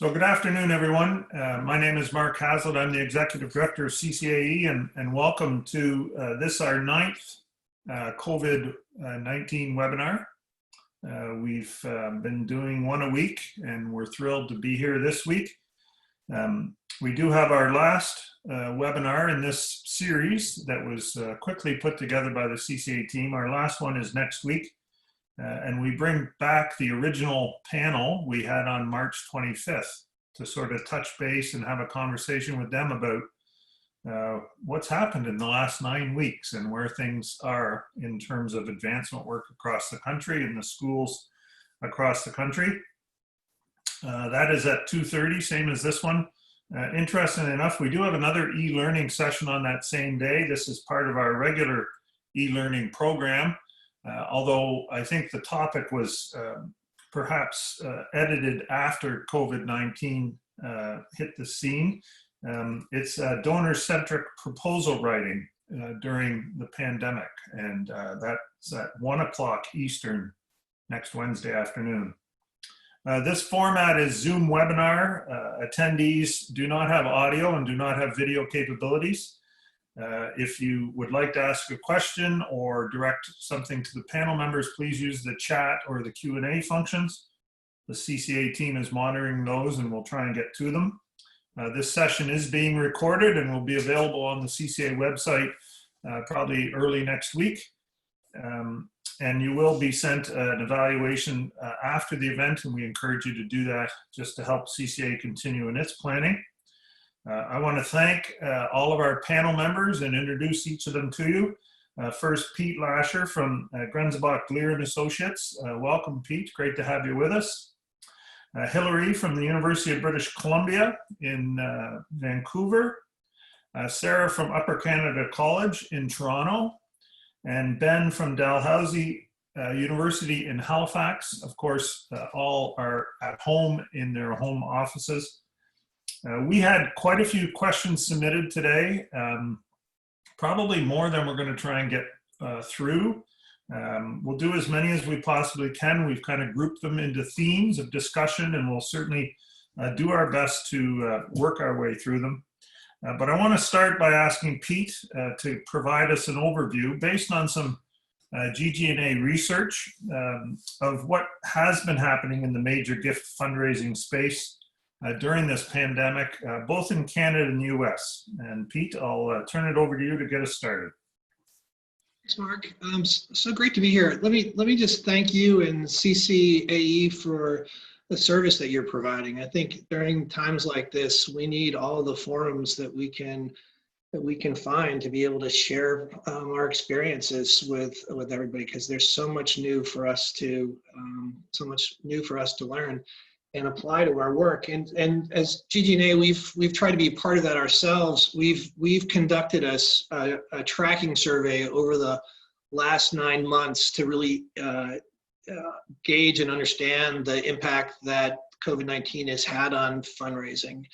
So good afternoon, everyone. My name is Mark Hazlitt. I'm the Executive Director of CCAE, and welcome to this, our ninth COVID-19 webinar. We've been doing one a week, and we're thrilled to be here this week. We do have our last webinar in this series that was quickly put together by the CCAE team. Our last one is next week. And we bring back the original panel we had on March 25th to sort of touch base and have a conversation with them about what's happened in the last 9 weeks and where things are in terms of advancement work across the country and the schools across the country. That is at 2:30, same as this one. Interestingly enough, we do have another e-learning session on that same day. This is part of our regular e-learning program. Although I think the topic was perhaps edited after COVID-19 hit the scene. It's donor-centric proposal writing during the pandemic, and that's at 1 o'clock Eastern next Wednesday afternoon. This format is Zoom webinar. Attendees do not have audio and do not have video capabilities. If you would like to ask a question or direct something to the panel members, please use the chat or the Q&A functions. The CCAE team is monitoring those and we'll try and get to them. This session is being recorded and will be available on the CCAE website probably early next week. And you will be sent an evaluation after the event, and we encourage you to do that just to help CCAE continue in its planning. I want to thank all of our panel members and introduce each of them to you. First, Pete Lasher from Grenzebach, Glier and Associates. Welcome, Pete. Great to have you with us. Hillary from the University of British Columbia in Vancouver. Sarah from Upper Canada College in Toronto. And Ben from Dalhousie University in Halifax. Of course, all are at home in their home offices. We had quite a few questions submitted today, probably more than we're going to try and get through. We'll do as many as we possibly can. We've kind of grouped them into themes of discussion, and we'll certainly do our best to work our way through them. But I want to start by asking Pete to provide us an overview based on some GG&A research of what has been happening in the major gift fundraising space during this pandemic, both in Canada and the US. And Pete, I'll turn it over to you to get us started. Thanks, Mark. So great to be here. Let me just thank you and CCAE for the service that you're providing. I think during times like this, we need all the forums that we can find to be able to share our experiences with everybody, because there's so much new for us to learn and apply to our work. And as GG&A, we've tried to be part of that ourselves. We've conducted a tracking survey over the last 9 months to really gauge and understand the impact that COVID-19 has had on fundraising.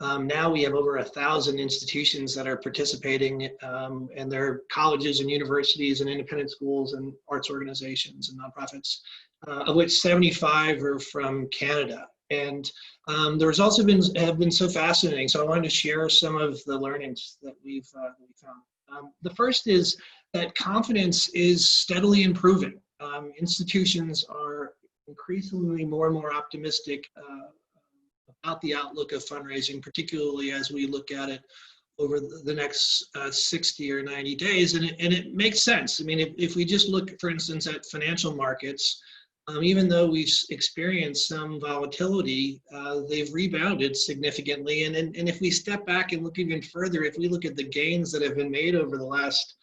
Now we have over 1,000 institutions that are participating, and they're colleges and universities and independent schools and arts organizations and nonprofits, of which 75 are from Canada. And the results have been so fascinating. So I wanted to share some of the learnings that we've found. The first is that confidence is steadily improving. Institutions are increasingly more and more optimistic about the outlook of fundraising, particularly as we look at it over the next 60 or 90 days. And it makes sense. I mean, if we just look, for instance, at financial markets, even though we've experienced some volatility, they've rebounded significantly. And if we step back and look even further, if we look at the gains that have been made over the last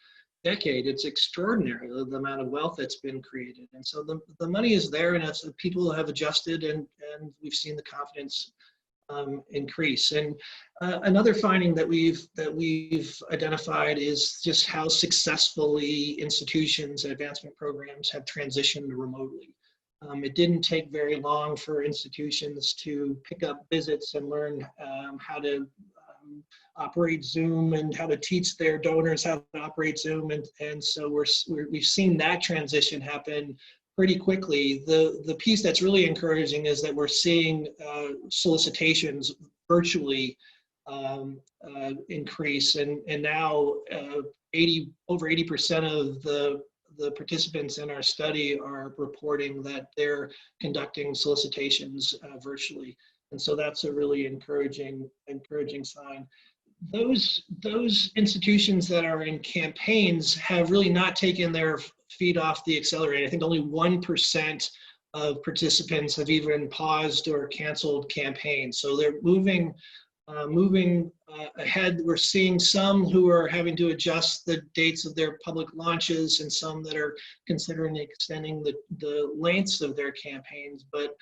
decade, it's extraordinary, the amount of wealth that's been created. And so the money is there, and people have adjusted, and we've seen the confidence increase. And another finding that we've identified is just how successfully institutions and advancement programs have transitioned remotely. It didn't take very long for institutions to pick up visits and learn how to operate Zoom and how to teach their donors how to operate Zoom. And so we've seen that transition happen pretty quickly. The piece that's really encouraging is that we're seeing solicitations virtually increase, and now over 80% of the participants in our study are reporting that they're conducting solicitations virtually, and so that's a really encouraging sign. Those institutions that are in campaigns have really not taken their feet off the accelerator. I think only 1% of participants have even paused or canceled campaigns. So they're moving ahead. We're seeing some who are having to adjust the dates of their public launches, and some that are considering extending the lengths of their campaigns. But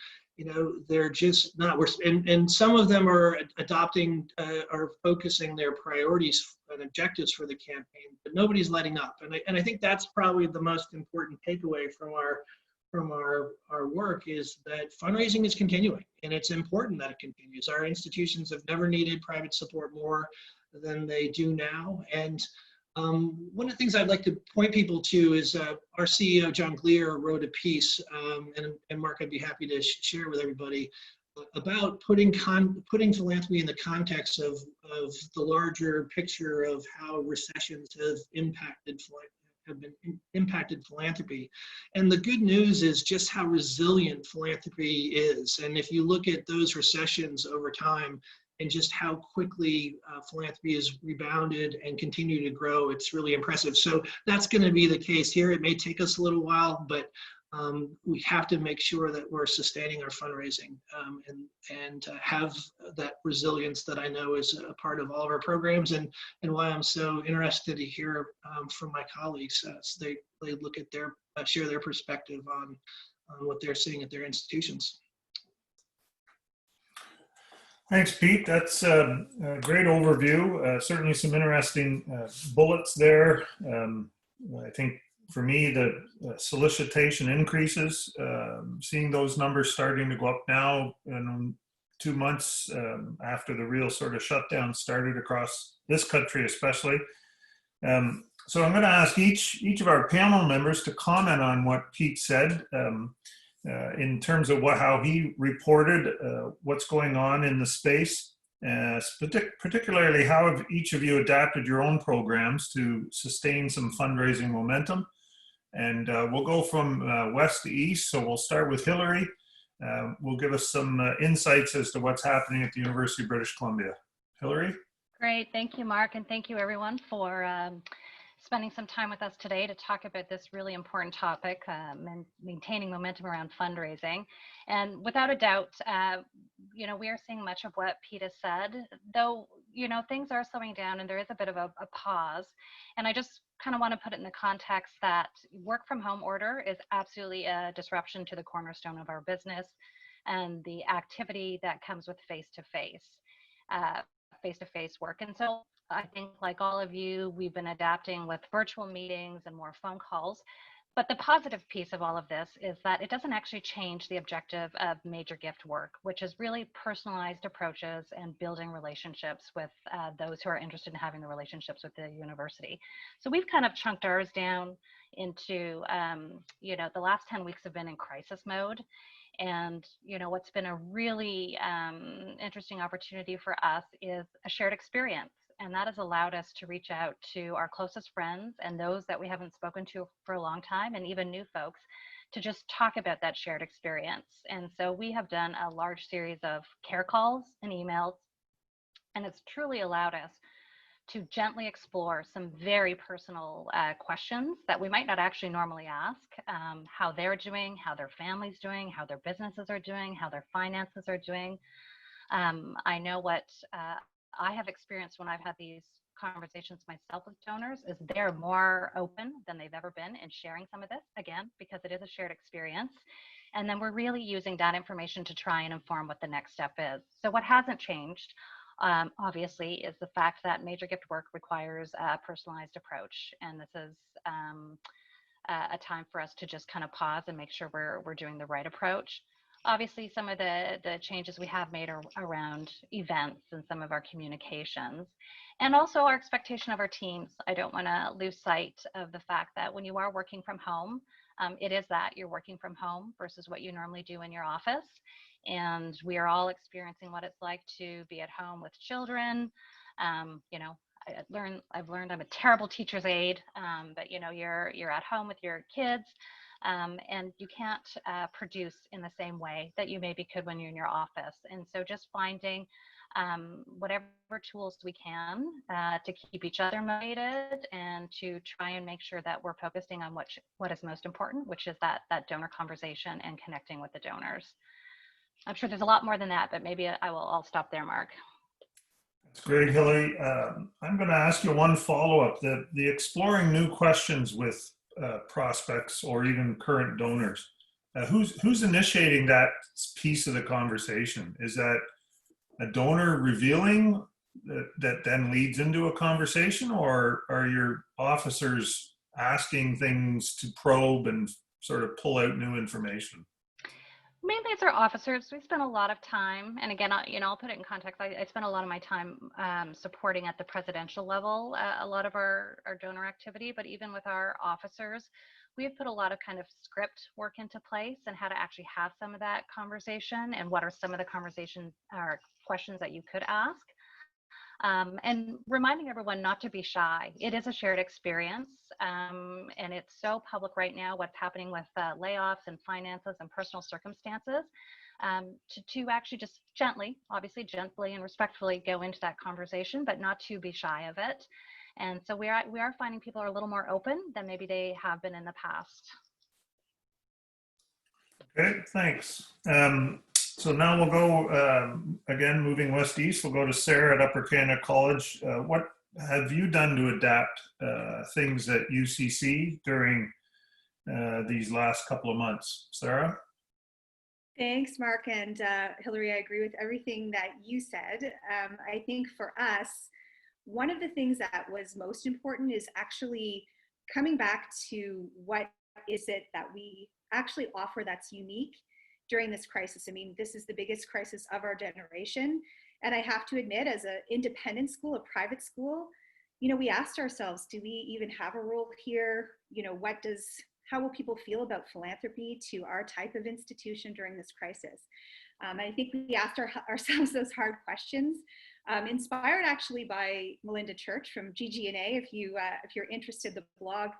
they're just not. And some of them are adopting or focusing their priorities and objectives for the campaign, but nobody's letting up. And I think that's probably the most important takeaway from our work, is that fundraising is continuing, and it's important that it continues. Our institutions have never needed private support more than they do now. And one of the things I'd like to point people to is our CEO, John Glier, wrote a piece, and Mark, I'd be happy to share with everybody, about putting philanthropy in the context of the larger picture of how recessions have been impacted philanthropy. And the good news is just how resilient philanthropy is. And if you look at those recessions over time, and just how quickly philanthropy has rebounded and continue to grow, it's really impressive. So that's going to be the case here. It may take us a little while, but we have to make sure that we're sustaining our fundraising and have that resilience that I know is a part of all of our programs, and why I'm so interested to hear from my colleagues as they look at share their perspective on what they're seeing at their institutions. Thanks, Pete. That's a great overview. Certainly some interesting bullets there. I think for me, the solicitation increases, seeing those numbers starting to go up now, 2 months after the real sort of shutdown started across this country especially. So I'm going to ask each of our panel members to comment on what Pete said. In terms of how he reported what's going on in the space, particularly how have each of you adapted your own programs to sustain some fundraising momentum. And we'll go from west to east, so we'll start with Hillary. Will give us some insights as to what's happening at the University of British Columbia. Hillary? Great, thank you, Mark, and thank you everyone for spending some time with us today to talk about this really important topic, and maintaining momentum around fundraising. And without a doubt, we are seeing much of what Pete has said, though, things are slowing down and there is a bit of a pause. And I just kind of want to put it in the context that work from home order is absolutely a disruption to the cornerstone of our business and the activity that comes with face-to-face work. And so I think, like all of you, we've been adapting with virtual meetings and more phone calls. But the positive piece of all of this is that it doesn't actually change the objective of major gift work, which is really personalized approaches and building relationships with those who are interested in having the relationships with the university. So we've kind of chunked ours down into, the last 10 weeks have been in crisis mode. And, what's been a really interesting opportunity for us is a shared experience. And that has allowed us to reach out to our closest friends and those that we haven't spoken to for a long time, and even new folks, to just talk about that shared experience. And so we have done a large series of care calls and emails, and it's truly allowed us to gently explore some very personal questions that we might not actually normally ask, how they're doing, how their family's doing, how their businesses are doing, how their finances are doing. I know what I have experienced when I've had these conversations myself with donors is they're more open than they've ever been in sharing some of this, again, because it is a shared experience. And then we're really using that information to try and inform what the next step is. So what hasn't changed, obviously, is the fact that major gift work requires a personalized approach. And this is a time for us to just kind of pause and make sure we're doing the right approach. Obviously, some of the changes we have made are around events and some of our communications, and also our expectation of our teams. I don't want to lose sight of the fact that when you are working from home, It is that you're working from home versus what you normally do in your office. And we are all experiencing what it's like to be at home with children. You know, I've learned I'm a terrible teacher's aide, but you know, you're at home with your kids, and you can't produce in the same way that you maybe could when you're in your office. And so just finding whatever tools we can to keep each other motivated and to try and make sure that we're focusing on what is most important, which is that donor conversation and connecting with the donors. I'm sure there's a lot more than that, but maybe I'll stop there, Mark. That's great, Hillary. I'm going to ask you one follow-up. The exploring new questions with prospects or even current donors. Who's initiating that piece of the conversation? Is that a donor revealing that then leads into a conversation, or are your officers asking things to probe and sort of pull out new information? Mainly it's our officers. We spend a lot of time, and again, I'll put it in context. I spend a lot of my time supporting at the presidential level a lot of our donor activity, but even with our officers, we have put a lot of kind of script work into place and how to actually have some of that conversation and what are some of the conversation or questions that you could ask. And reminding everyone not to be shy. It is a shared experience, and it's so public right now, what's happening with layoffs and finances and personal circumstances, to actually just obviously gently and respectfully go into that conversation, but not to be shy of it. And so we are finding people are a little more open than maybe they have been in the past. Okay, thanks. So now we'll go, again, moving west-east, we'll go to Sarah at Upper Canada College. What have you done to adapt things at UCC during these last couple of months? Sarah? Thanks, Mark and Hillary. I agree with everything that you said. I think for us, one of the things that was most important is actually coming back to what is it that we actually offer that's unique during this crisis. I mean, this is the biggest crisis of our generation. And I have to admit, as an independent school, a private school, you know, we asked ourselves, do we even have a role here? You know, how will people feel about philanthropy to our type of institution during this crisis? I think we asked ourselves those hard questions, inspired actually by Melinda Church from GG&A. If you're interested, the blog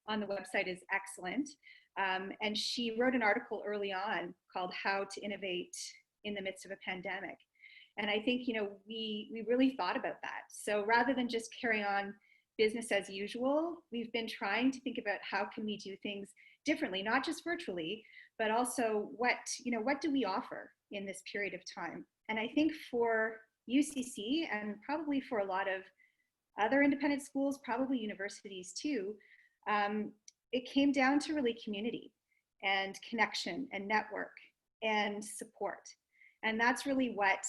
on the website is excellent. And she wrote an article early on called How to Innovate in the Midst of a Pandemic. And I think, you know, we really thought about that. So rather than just carry on business as usual, we've been trying to think about how can we do things differently, not just virtually, but also what do we offer in this period of time? And I think for UCC and probably for a lot of other independent schools, probably universities too, it came down to really community and connection and network and support. And that's really what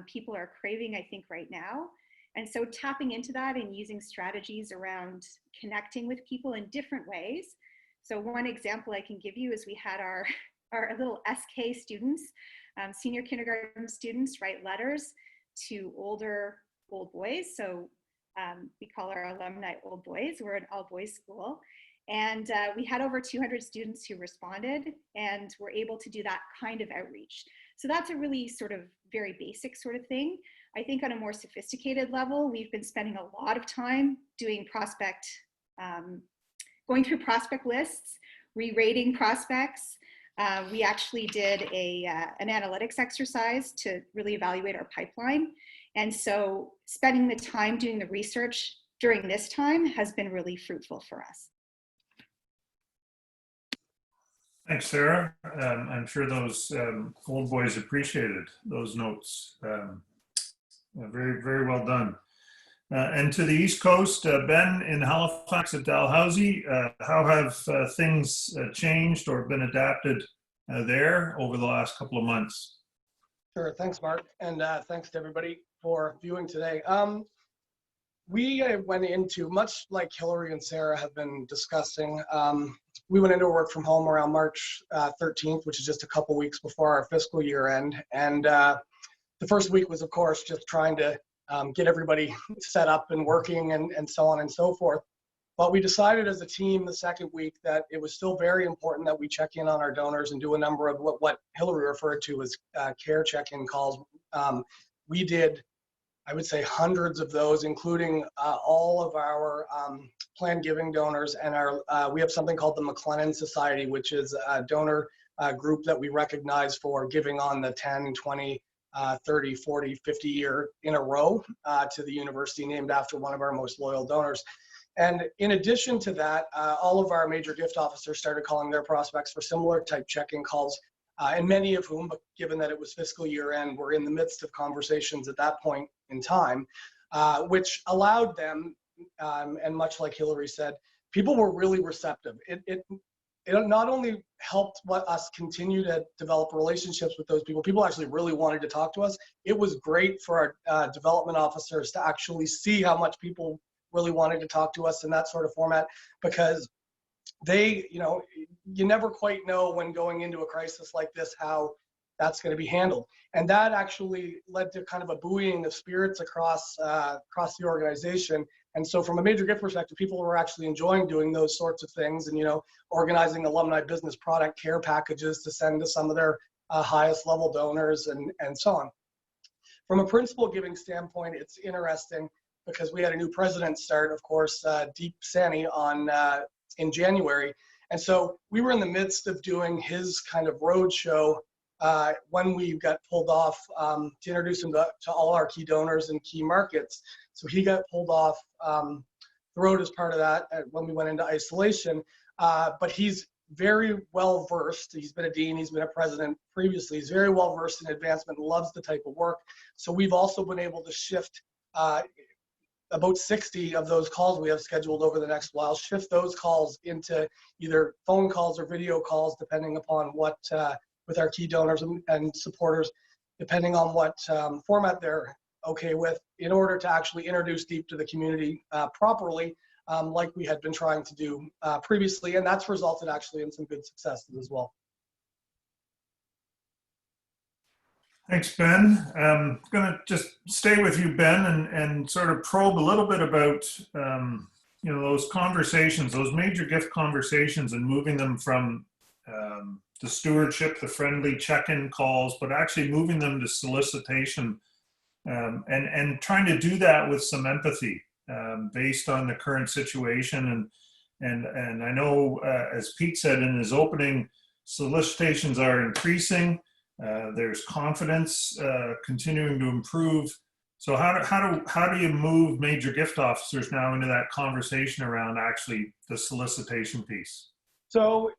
people are craving, I think, right now. And so tapping into that and using strategies around connecting with people in different ways. So one example I can give you is we had our little SK students, senior kindergarten students, write letters to old boys. So we call our alumni old boys. We're an all boys school. And we had over 200 students who responded and were able to do that kind of outreach. So that's a really sort of very basic sort of thing. I think on a more sophisticated level, we've been spending a lot of time doing going through prospect lists, re-rating prospects. We actually did an analytics exercise to really evaluate our pipeline. And so spending the time doing the research during this time has been really fruitful for us. Thanks, Sarah. I'm sure those old boys appreciated those notes. Very, very well done. And to the East Coast, Ben in Halifax at Dalhousie, how have things changed or been adapted there over the last couple of months? Sure, thanks, Mark, and thanks to everybody for viewing today. We went into, much like Hillary and Sarah have been discussing, we went into a work from home around March 13th, which is just a couple weeks before our fiscal year end. And the first week was, of course, just trying to get everybody set up and working and so on and so forth. But we decided as a team the second week that it was still very important that we check in on our donors and do a number of what Hillary referred to as care check-in calls. We did, I would say, hundreds of those, including all of our planned giving donors, and we have something called the McLennan Society, which is a donor group that we recognize for giving on the 10, 20, 30, 40, 50 year in a row to the university, named after one of our most loyal donors. And in addition to that, all of our major gift officers started calling their prospects for similar type check-in calls, and many of whom, but given that it was fiscal year end, were in the midst of conversations at that point in time, which allowed them, and much like Hillary said, people were really receptive. It not only helped us continue to develop relationships with those people, people actually really wanted to talk to us. It was great for our development officers to actually see how much people really wanted to talk to us in that sort of format, because they, you never quite know when going into a crisis like this how that's going to be handled. And that actually led to kind of a buoying of spirits across the organization. And so from a major gift perspective, people were actually enjoying doing those sorts of things, and organizing alumni business product care packages to send to some of their highest level donors, and so on. From a principal giving standpoint, it's interesting because we had a new president start, of course, Deep Sani in January. And so we were in the midst of doing his kind of road show when we got pulled off to introduce him to all our key donors and key markets. So he got pulled off the road as part of that when we went into isolation. But he's very well versed. He's been a dean, he's been a president previously. He's very well versed in advancement, loves the type of work. So we've also been able to shift about 60 of those calls we have scheduled over the next while, shift those calls into either phone calls or video calls, depending upon what, with our key donors and supporters, depending on what format they're okay with, in order to actually introduce Deep to the community properly, like we had been trying to do previously. And that's resulted actually in some good successes as well. Thanks, Ben. I'm going to just stay with you, Ben, and sort of probe a little bit about, those conversations, those major gift conversations, and moving them from the stewardship, the friendly check-in calls, but actually moving them to solicitation, and trying to do that with some empathy based on the current situation. And I know, as Pete said in his opening, solicitations are increasing. There's confidence continuing to improve. So how do you move major gift officers now into that conversation around actually the solicitation piece? So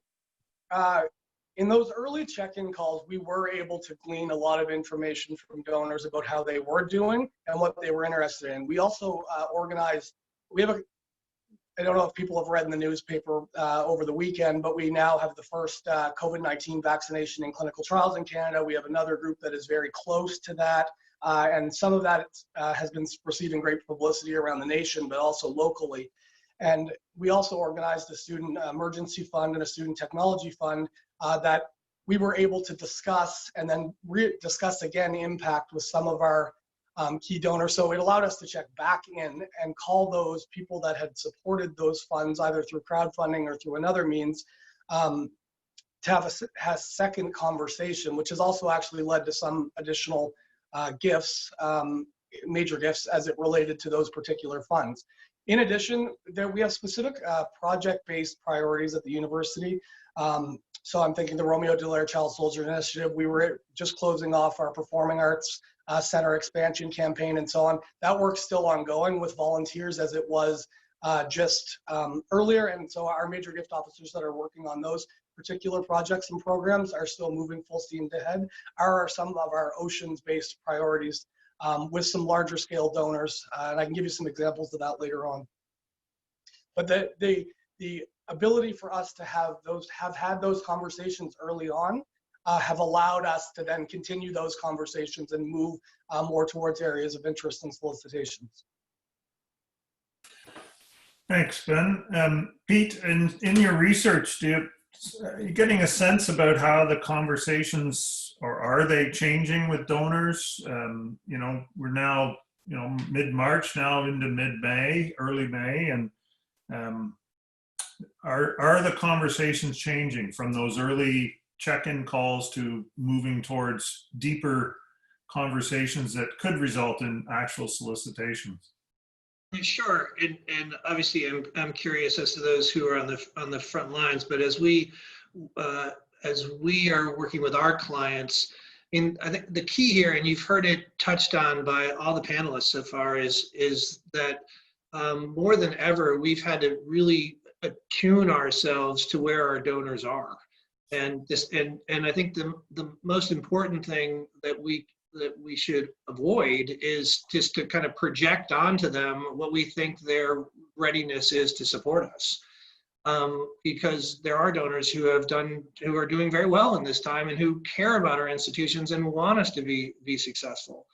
in those early check-in calls, we were able to glean a lot of information from donors about how they were doing and what they were interested in. We also organized, I don't know if people have read in the newspaper over the weekend, but we now have the first COVID-19 vaccination in clinical trials in Canada. We have another group that is very close to that. And some of that has been receiving great publicity around the nation, but also locally. And we also organized a student emergency fund and a student technology fund that we were able to discuss and then discuss again impact with some of our key donors. So it allowed us to check back in and call those people that had supported those funds, either through crowdfunding or through another means, to have a second conversation, which has also actually led to some additional gifts, major gifts, as it related to those particular funds. In addition, we have specific project-based priorities at the university. So I'm thinking the Romeo Dallaire Child Soldier Initiative. We were just closing off our Performing Arts Center expansion campaign and so on. That work's still ongoing with volunteers as it was just earlier. And so our major gift officers that are working on those particular projects and programs are still moving full steam ahead. Are some of our oceans-based priorities with some larger scale donors. And I can give you some examples of that later on. But the ability for us to have had those conversations early on have allowed us to then continue those conversations and move more towards areas of interest and solicitations. Thanks, Ben. Pete, in your research, are you getting a sense about how the conversations, or are they changing with donors? We're now, mid-March now into mid-May, early May, and Um, are the conversations changing from those early check-in calls to moving towards deeper conversations that could result in actual solicitations? Sure, and obviously, I'm curious as to those who are on the front lines. But as we are working with our clients, I think the key here, and you've heard it touched on by all the panelists so far, is that more than ever, we've had to really attune ourselves to where our donors are, and I think the most important thing that we should avoid is just to kind of project onto them what we think their readiness is to support us. Because there are donors who are doing very well in this time and who care about our institutions and want us to be successful.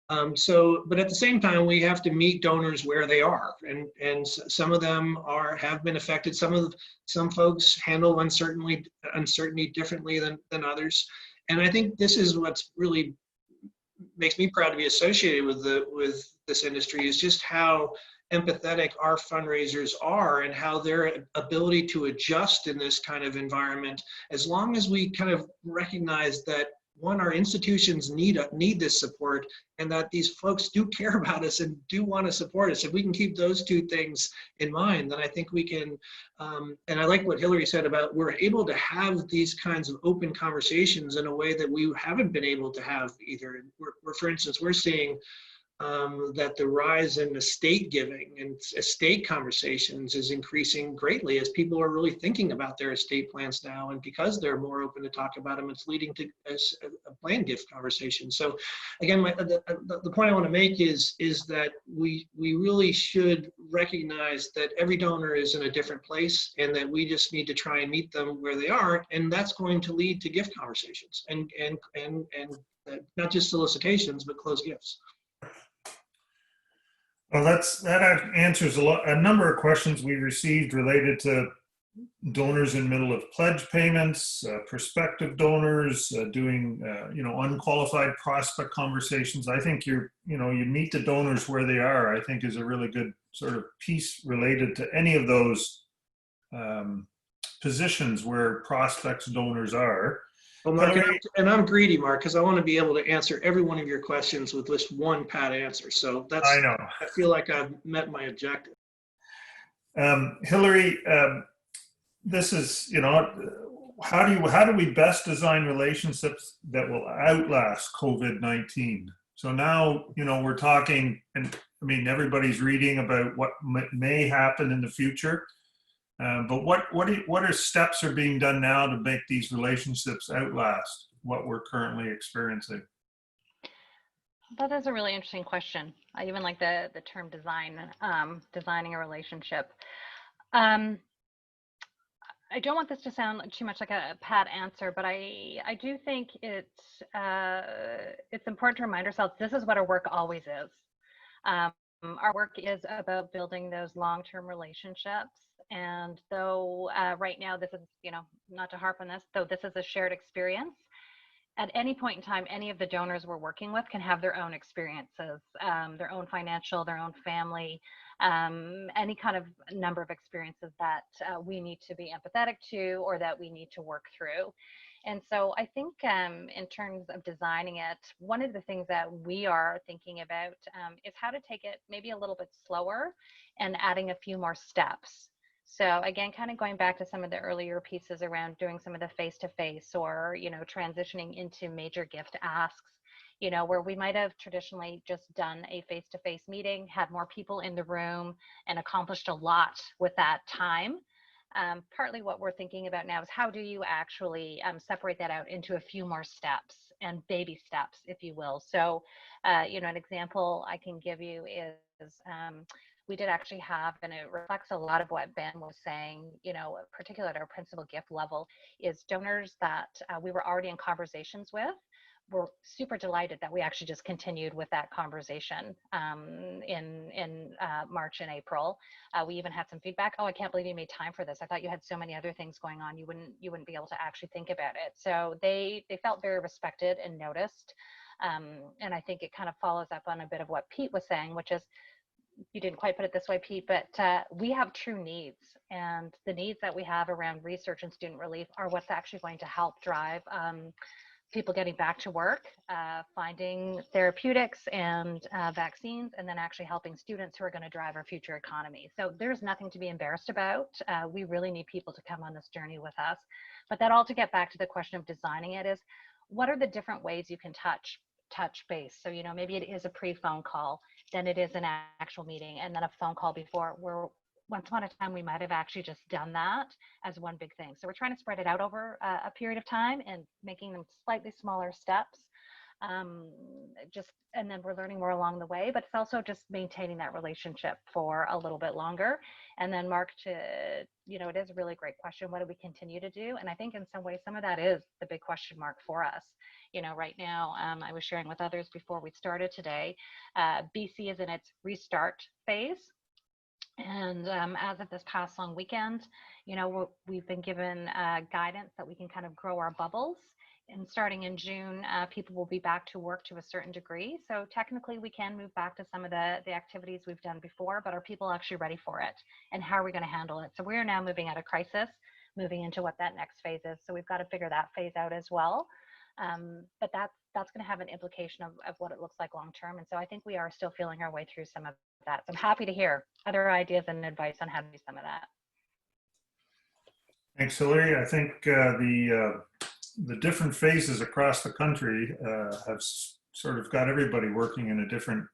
But at the same time, we have to meet donors where they are, and some of them have been affected. Some folks handle uncertainty differently than others, and I think this is what's really makes me proud to be associated with this industry, is just how empathetic our fundraisers are and how their ability to adjust in this kind of environment, as long as we kind of recognize that, one, our institutions need this support, and that these folks do care about us and do want to support us. If we can keep those two things in mind, then I think we can, and I like what Hillary said about we're able to have these kinds of open conversations in a way that we haven't been able to have either. For instance, we're seeing that the rise in estate giving and estate conversations is increasing greatly as people are really thinking about their estate plans now. And because they're more open to talk about them, it's leading to a plan gift conversation. So again, the point I want to make is that we really should recognize that every donor is in a different place, and that we just need to try and meet them where they are. And that's going to lead to gift conversations and not just solicitations, but closed gifts. Well, that answers a number of questions we received related to donors in middle of pledge payments, prospective donors, doing unqualified prospect conversations. I think you meet the donors where they are, I think is a really good sort of piece related to any of those positions where prospects donors are. Well, Mark, and I'm greedy, Mark, because I want to be able to answer every one of your questions with just one pat answer. So I know. I feel like I've met my objective. Hillary, this is, how do we best design relationships that will outlast COVID-19? So now, we're talking, and I mean, everybody's reading about what may happen in the future. But what are steps are being done now to make these relationships outlast what we're currently experiencing? That is a really interesting question. I even like the term designing a relationship. I don't want this to sound too much like a pat answer, but I do think it's important to remind ourselves this is what our work always is. Our work is about building those long-term relationships. And though right now this is, not to harp on this, though this is a shared experience, at any point in time, any of the donors we're working with can have their own experiences, their own financial, their own family, any kind of number of experiences that we need to be empathetic to or that we need to work through. And so I think in terms of designing it, one of the things that we are thinking about is how to take it maybe a little bit slower and adding a few more steps. So again, kind of going back to some of the earlier pieces around doing some of the face-to-face or, transitioning into major gift asks, where we might have traditionally just done a face-to-face meeting, had more people in the room and accomplished a lot with that time. Partly what we're thinking about now is how do you actually separate that out into a few more steps and baby steps, if you will. So, an example I can give you is we did actually have, and it reflects a lot of what Ben was saying, particularly at our principal gift level, is donors that we were already in conversations with. We're super delighted that we actually just continued with that conversation in March and April. We even had some feedback. Oh, I can't believe you made time for this. I thought you had so many other things going on. You wouldn't be able to actually think about it. So they felt very respected and noticed. And I think it kind of follows up on a bit of what Pete was saying, which is you didn't quite put it this way, Pete, but we have true needs, and the needs that we have around research and student relief are what's actually going to help drive people getting back to work, finding therapeutics and vaccines, and then actually helping students who are going to drive our future economy. So there's nothing to be embarrassed about. We really need people to come on this journey with us. But that all to get back to the question of designing it is, what are the different ways you can touch base? So, you know, maybe it is a pre-phone call, then it is an actual meeting, and then a phone call before. Once upon a time, we might have actually just done that as one big thing. So we're trying to spread it out over a period of time and making them slightly smaller steps. And then we're learning more along the way, but it's also just maintaining that relationship for a little bit longer. And then Mark, it is a really great question. What do we continue to do? And I think in some ways, some of that is the big question mark for us. You know, right now, I was sharing with others before we started today, BC is in its restart phase. And as of this past long weekend, you know, we've been given guidance that we can kind of grow our bubbles. And starting in June, people will be back to work to a certain degree. So technically, we can move back to some of the activities we've done before, but are people actually ready for it? And how are we going to handle it? So we are now moving out of crisis, moving into what that next phase is. So we've got to figure that phase out as well. But that's going to have an implication of what it looks like long term. And so I think we are still feeling our way through some of that. So I'm happy to hear other ideas and advice on how to do some of that. Thanks, Hillary. I think the different phases across the country have sort of got everybody working in a different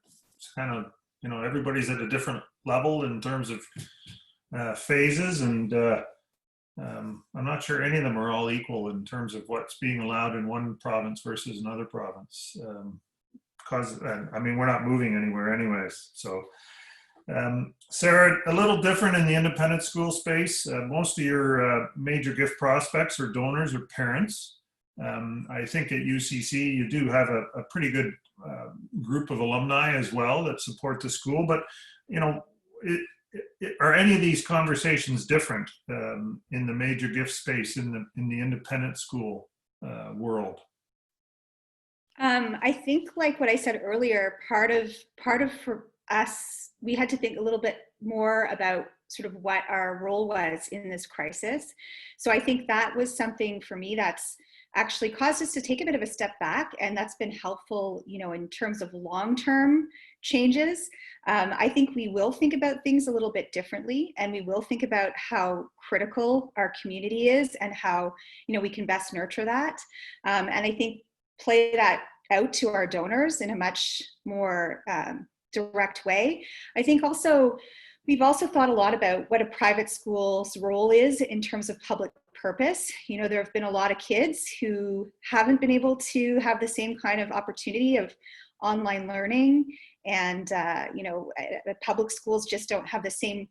kind of, you know, everybody's at a different level in terms of phases, and I'm not sure any of them are all equal in terms of what's being allowed in one province versus another province. Because, I mean, we're not moving anywhere anyways. So, Sarah, a little different in the independent school space. Most of your major gift prospects or donors are parents. I think at UCC you do have a pretty good group of alumni as well that support the school. But, you know, are any of these conversations different in the major gift space in the independent school world? I think, like what I said earlier, part of for us, we had to think a little bit more about sort of what our role was in this crisis. So I think that was something for me that's actually caused us to take a bit of a step back, and that's been helpful, you know, in terms of long-term changes. I think we will think about things a little bit differently, and we will think about how critical our community is and how, you know, we can best nurture that. And I think play that out to our donors in a much more direct way. I think also, we've also thought a lot about what a private school's role is in terms of public purpose. You know, there have been a lot of kids who haven't been able to have the same kind of opportunity of online learning, and you know, public schools just don't have the same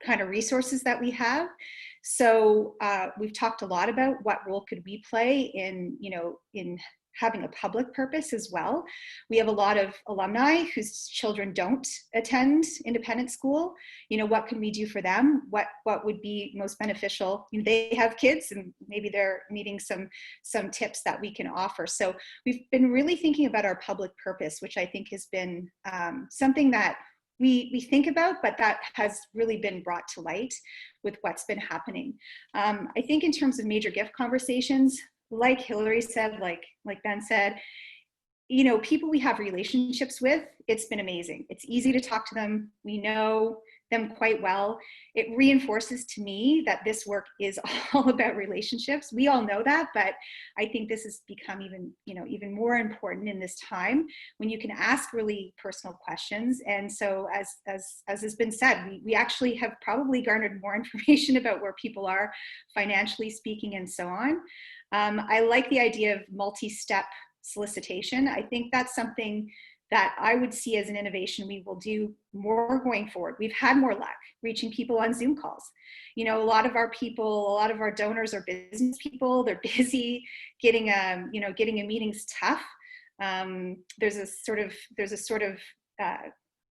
kind of resources that we have. So we've talked a lot about what role could we play in, you know, in having a public purpose as well. We have a lot of alumni whose children don't attend independent school. You know, what can we do for them? What would be most beneficial? You know, they have kids and maybe they're needing some tips that we can offer. So we've been really thinking about our public purpose, which I think has been something that we think about, but that has really been brought to light with what's been happening. I think in terms of major gift conversations, like Hillary said, like Ben said, you know, people we have relationships with, it's been amazing. It's easy to talk to them. We know them quite well. It reinforces to me that this work is all about relationships. We all know that, but I think this has become even more important in this time when you can ask really personal questions. And so as has been said, we actually have probably garnered more information about where people are financially speaking and so on. I like the idea of multi-step solicitation. I think that's something that I would see as an innovation we will do more going forward. We've had more luck reaching people on Zoom calls. You know, a lot of our donors are business people. They're busy. Getting a meeting's tough. There's a sort of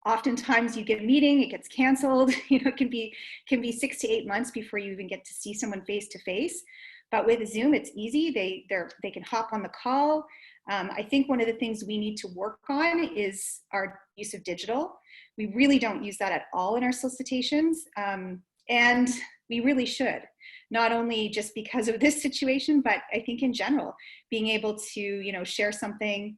oftentimes you get a meeting, it gets canceled. You know, it can be 6 to 8 months before you even get to see someone face to face. But with Zoom, it's easy. They can hop on the call. I think one of the things we need to work on is our use of digital. We really don't use that at all in our solicitations, and we really should. Not only just because of this situation, but I think in general, being able to, you know, share something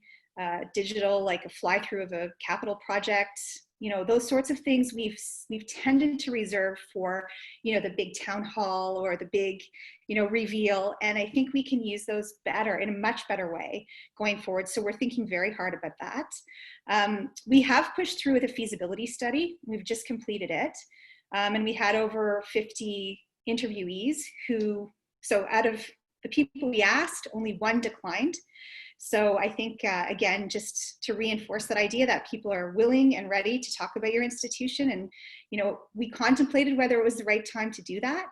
digital, like a fly through of a capital project, you know, those sorts of things we've tended to reserve for, you know, the big town hall or the big, you know, reveal. And I think we can use those better, in a much better way going forward. So we're thinking very hard about that. We have pushed through with a feasibility study. We've just completed it. And we had over 50 interviewees who, so out of the people we asked, only one declined. So I think, again, just to reinforce that idea that people are willing and ready to talk about your institution. And, you know, we contemplated whether it was the right time to do that,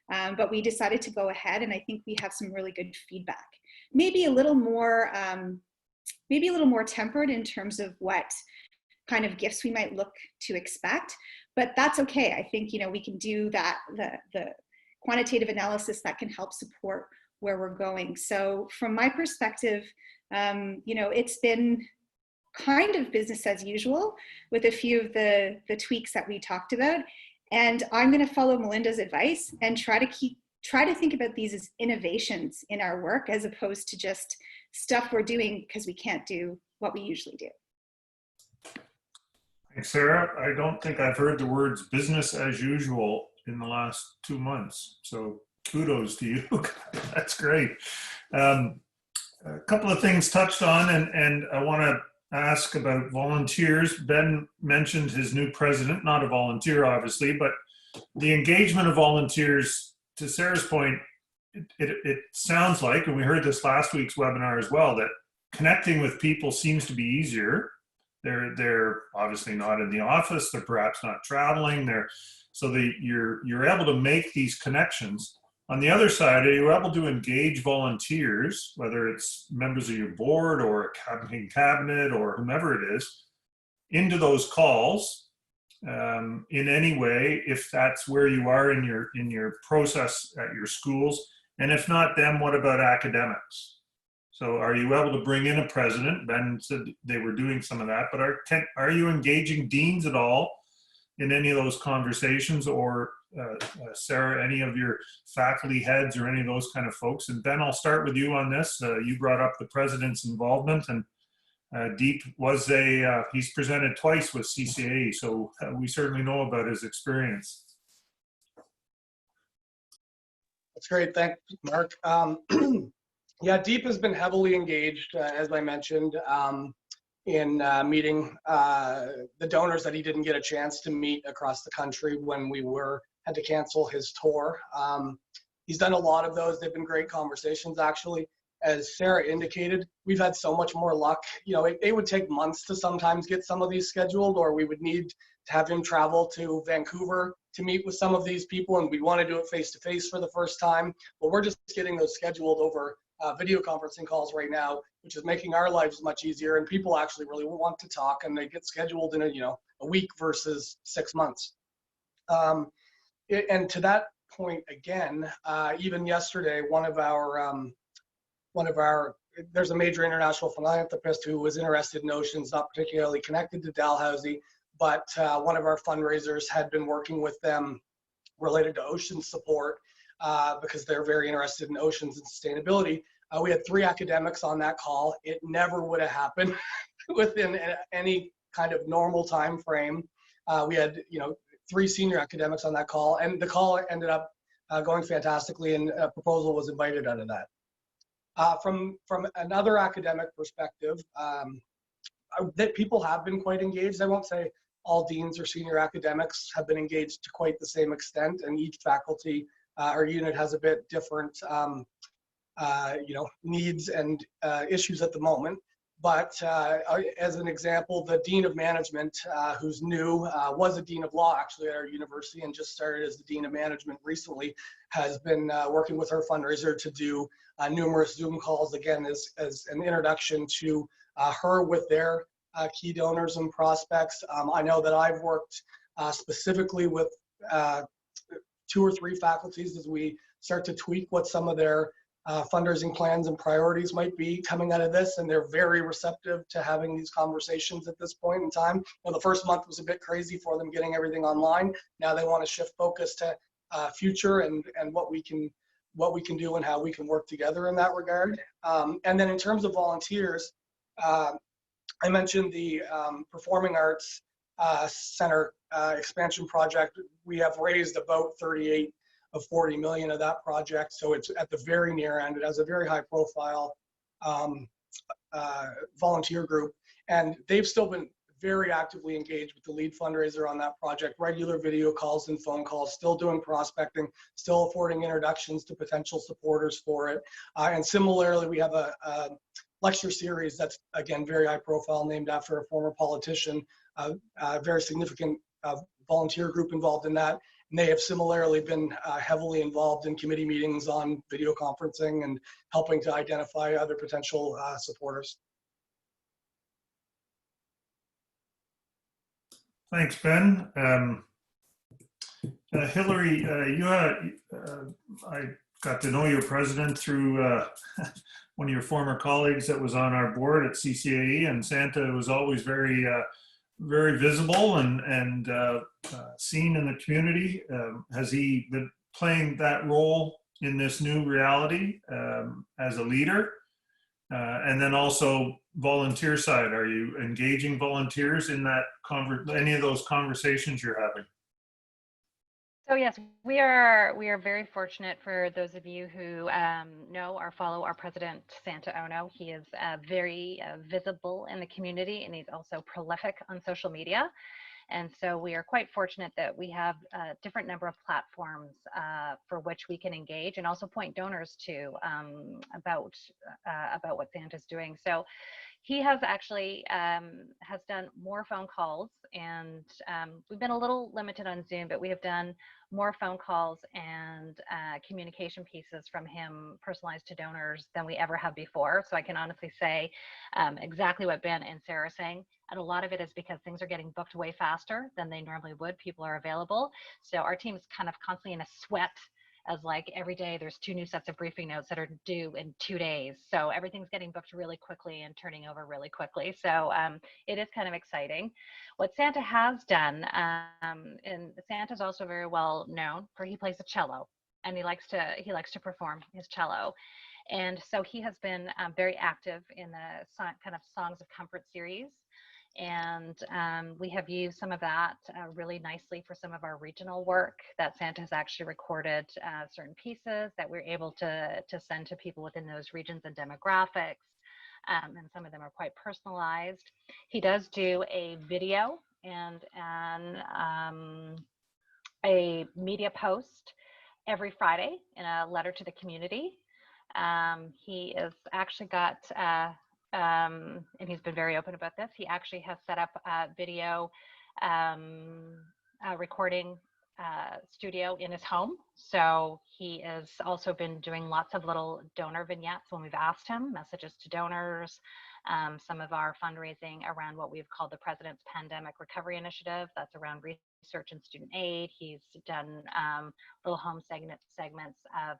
but we decided to go ahead, and I think we have some really good feedback. Maybe a little more tempered in terms of what kind of gifts we might look to expect, but that's okay. I think, you know, we can do that, the quantitative analysis that can help support where we're going. So from my perspective, you know, it's been kind of business as usual with a few of the tweaks that we talked about. And I'm going to follow Melinda's advice and try to think about these as innovations in our work, as opposed to just stuff we're doing because we can't do what we usually do. Thanks, Sarah. I don't think I've heard the words business as usual in the last 2 months. So kudos to you. That's great. A couple of things touched on, and I want to ask about volunteers. Ben mentioned his new president, not a volunteer, obviously, but the engagement of volunteers, to Sarah's point, it sounds like, and we heard this last week's webinar as well, that connecting with people seems to be easier. They're obviously not in the office. They're perhaps not traveling. You're able to make these connections. On the other side, are you able to engage volunteers, whether it's members of your board or a cabinet or whomever it is, into those calls in any way, if that's where you are in your process at your schools? And if not them, what about academics? So are you able to bring in a president? Ben said they were doing some of that, but are you engaging deans at all in any of those conversations, or Sarah, any of your faculty heads or any of those kind of folks? And Ben, I'll start with you on this. You brought up the president's involvement, and Deep was he's presented twice with CCAE, so we certainly know about his experience. That's great. Thanks, Mark. Yeah, Deep has been heavily engaged, as I mentioned, in meeting the donors that he didn't get a chance to meet across the country when we had to cancel his tour. He's done a lot of those. They've been great conversations, actually. As Sarah indicated, we've had so much more luck. You know, it would take months to sometimes get some of these scheduled, or we would need to have him travel to Vancouver to meet with some of these people, and we'd want to do it face-to-face for the first time. But we're just getting those scheduled over video conferencing calls right now, which is making our lives much easier, and people actually really want to talk, and they get scheduled in a week versus 6 months. And to that point again, even yesterday, there's a major international philanthropist who was interested in oceans, not particularly connected to Dalhousie, but one of our fundraisers had been working with them related to ocean support because they're very interested in oceans and sustainability. We had 3 academics on that call. It never would have happened within any kind of normal time frame. We had 3 senior academics on that call, and the call ended up going fantastically, and a proposal was invited out of that. From another academic perspective, that people have been quite engaged. I won't say all deans or senior academics have been engaged to quite the same extent, and each faculty or unit has a bit different needs and issues at the moment. But as an example, the Dean of Management, who's new, was a Dean of Law actually at our university and just started as the Dean of Management recently, has been working with her fundraiser to do numerous Zoom calls, again, as an introduction to her with their key donors and prospects. I know that I've worked specifically with 2 or 3 faculties as we start to tweak what some of their fundraising plans and priorities might be coming out of this, and they're very receptive to having these conversations at this point in time. The first month was a bit crazy for them getting everything online. Now they want to shift focus to future and what we can do and how we can work together in that regard. And then in terms of volunteers, I mentioned the Performing Arts Center expansion project. We have raised about 38 of 40 million of that project, so it's at the very near end. It has a very high profile volunteer group, and they've still been very actively engaged with the lead fundraiser on that project, regular video calls and phone calls, still doing prospecting, still affording introductions to potential supporters for it. And similarly, we have a lecture series that's, again, very high profile, named after a former politician, a very significant volunteer group involved in that. And they have similarly been heavily involved in committee meetings on video conferencing and helping to identify other potential supporters. Thanks, Ben. Hillary, I got to know your president through one of your former colleagues that was on our board at CCAE, and Santa was always very visible and seen in the community. Has he been playing that role in this new reality as a leader? And then also volunteer side, are you engaging volunteers in that any of those conversations you're having? So yes, we are very fortunate. For those of you who know or follow our president, Santa Ono, he is very visible in the community, and he's also prolific on social media. And so we are quite fortunate that we have a different number of platforms for which we can engage and also point donors to about what Santa's doing. So he has actually has done more phone calls, and we've been a little limited on Zoom, but we have done more phone calls and communication pieces from him personalized to donors than we ever have before. So I can honestly say exactly what Ben and Sarah are saying. And a lot of it is because things are getting booked way faster than they normally would. People are available. So our team is kind of constantly in a sweat, as like every day there's 2 new sets of briefing notes that are due in 2 days. So everything's getting booked really quickly and turning over really quickly. So it is kind of exciting. What Santa has done, and Santa's also very well known for, he plays the cello, and he likes to perform his cello. And so he has been very active in the kind of Songs of Comfort series. And we have used some of that really nicely for some of our regional work, that Santa has actually recorded certain pieces that we're able to send to people within those regions and demographics. And some of them are quite personalized. He does do a video and a media post every Friday in a letter to the community. He has actually got and he's been very open about this. He actually has set up a video recording studio in his home. So he has also been doing lots of little donor vignettes when we've asked him, messages to donors, some of our fundraising around what we've called the President's Pandemic Recovery Initiative. That's around research and student aid. He's done little home segments